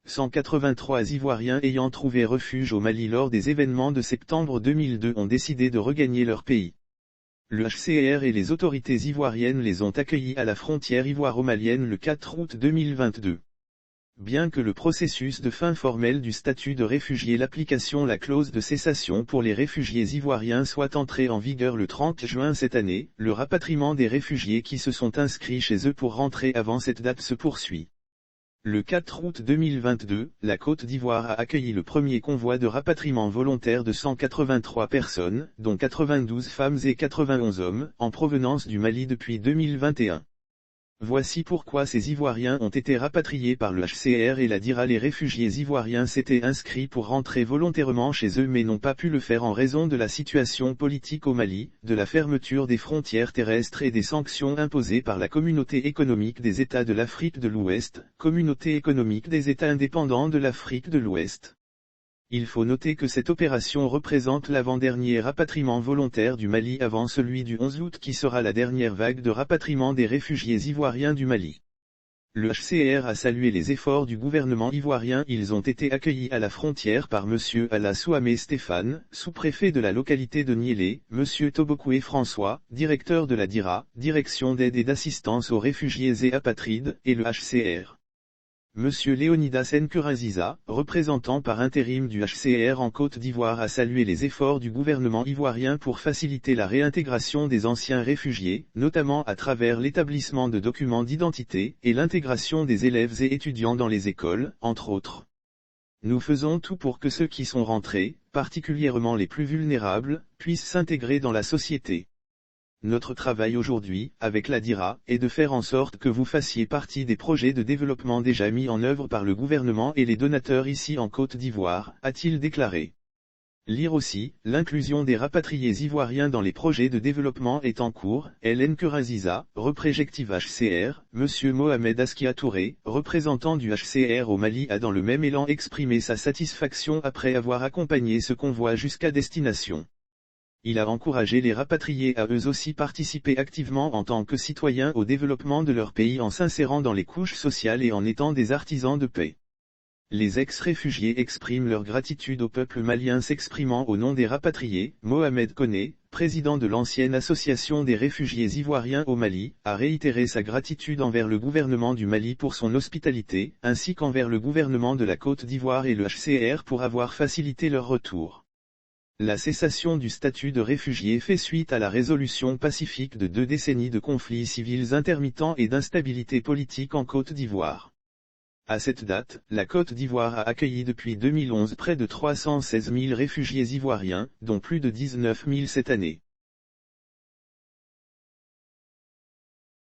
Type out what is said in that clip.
183 Ivoiriens ayant trouvé refuge au Mali lors des événements de septembre 2002 ont décidé de regagner leur pays. Le HCR et les autorités ivoiriennes les ont accueillis à la frontière ivoiro-malienne le 4 août 2022. Bien que le processus de fin formelle du statut de réfugié, l'application la clause de cessation pour les réfugiés ivoiriens soit entrée en vigueur le 30 juin cette année, le rapatriement des réfugiés qui se sont inscrits chez eux pour rentrer avant cette date se poursuit. Le 4 août 2022, la Côte d'Ivoire a accueilli le premier convoi de rapatriement volontaire de 183 personnes, dont 92 femmes et 91 hommes, en provenance du Mali depuis 2021. Voici pourquoi ces Ivoiriens ont été rapatriés par le HCR et la DIRA. Les réfugiés ivoiriens s'étaient inscrits pour rentrer volontairement chez eux mais n'ont pas pu le faire en raison de la situation politique au Mali, de la fermeture des frontières terrestres et des sanctions imposées par la Communauté économique des États de l'Afrique de l'Ouest, Communauté économique des États indépendants de l'Afrique de l'Ouest. Il faut noter que cette opération représente l'avant-dernier rapatriement volontaire du Mali avant celui du 11 août qui sera la dernière vague de rapatriement des réfugiés ivoiriens du Mali. Le HCR a salué les efforts du gouvernement ivoirien. Ils ont été accueillis à la frontière par M. Alla Souamé Stéphane, sous-préfet de la localité de Niélé, M. Tobokoué François, directeur de la DIRA, Direction d'aide et d'assistance aux réfugiés et apatrides, et le HCR. Monsieur Léonidas Nkurunziza, représentant par intérim du HCR en Côte d'Ivoire, a salué les efforts du gouvernement ivoirien pour faciliter la réintégration des anciens réfugiés, notamment à travers l'établissement de documents d'identité, et l'intégration des élèves et étudiants dans les écoles, entre autres. Nous faisons tout pour que ceux qui sont rentrés, particulièrement les plus vulnérables, puissent s'intégrer dans la société. Notre travail aujourd'hui, avec la DIRA, est de faire en sorte que vous fassiez partie des projets de développement déjà mis en œuvre par le gouvernement et les donateurs ici en Côte d'Ivoire, a-t-il déclaré. Lire aussi, l'inclusion des rapatriés ivoiriens dans les projets de développement est en cours. Nkurunziza, représentatif HCR, M. Mohamed Askia Touré, représentant du HCR au Mali, a dans le même élan exprimé sa satisfaction après avoir accompagné ce convoi jusqu'à destination. Il a encouragé les rapatriés à eux aussi participer activement en tant que citoyens au développement de leur pays en s'insérant dans les couches sociales et en étant des artisans de paix. Les ex-réfugiés expriment leur gratitude au peuple malien. S'exprimant au nom des rapatriés, Mohamed Koné, président de l'ancienne association des réfugiés ivoiriens au Mali, a réitéré sa gratitude envers le gouvernement du Mali pour son hospitalité, ainsi qu'envers le gouvernement de la Côte d'Ivoire et le HCR pour avoir facilité leur retour. La cessation du statut de réfugié fait suite à la résolution pacifique de 2 décennies de conflits civils intermittents et d'instabilité politique en Côte d'Ivoire. À cette date, la Côte d'Ivoire a accueilli depuis 2011 près de 316 000 réfugiés ivoiriens, dont plus de 19 000 cette année.